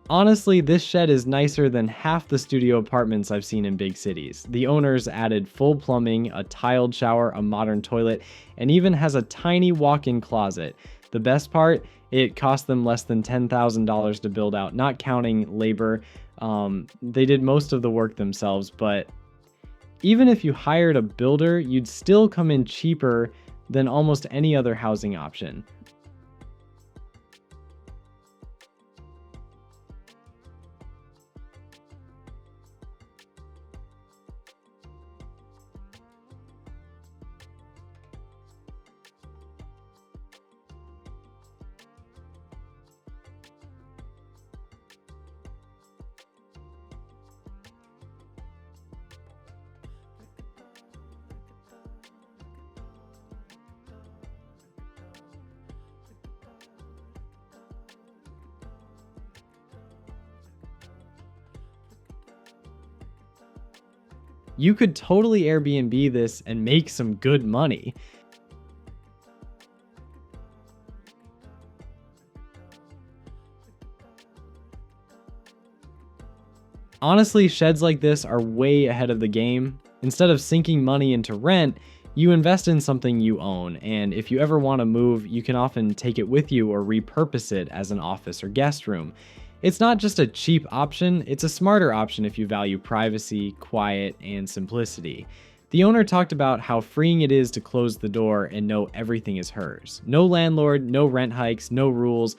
Honestly, this shed is nicer than half the studio apartments I've seen in big cities. The owners added full plumbing, a tiled shower, a modern toilet, and even has a tiny walk-in closet. The best part, it cost them less than $10,000 to build out, not counting labor. They did most of the work themselves, but even if you hired a builder, you'd still come in cheaper than almost any other housing option. You could totally Airbnb this and make some good money. Honestly, sheds like this are way ahead of the game. Instead of sinking money into rent, you invest in something you own, and if you ever want to move, you can often take it with you or repurpose it as an office or guest room. It's not just a cheap option, it's a smarter option if you value privacy, quiet, and simplicity. The owner talked about how freeing it is to close the door and know everything is hers. No landlord, no rent hikes, no rules.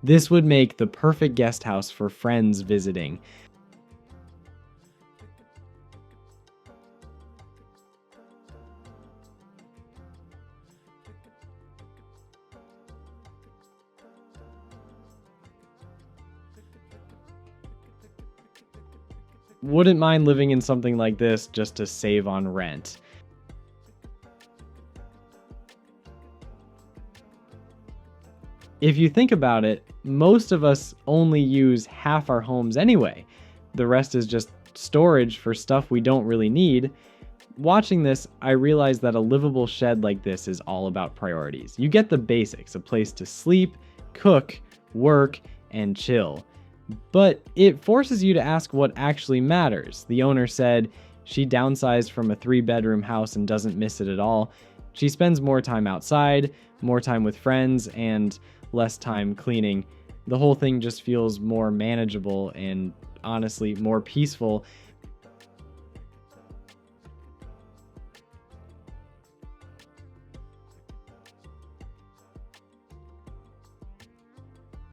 This would make the perfect guest house for friends visiting. Wouldn't mind living in something like this just to save on rent. If you think about it, most of us only use half our homes anyway. The rest is just storage for stuff we don't really need. Watching this, I realized that a livable shed like this is all about priorities. You get the basics, a place to sleep, cook, work, and chill. But it forces you to ask what actually matters. The owner said she downsized from a 3-bedroom house and doesn't miss it at all. She spends more time outside, more time with friends, and less time cleaning. The whole thing just feels more manageable and honestly more peaceful.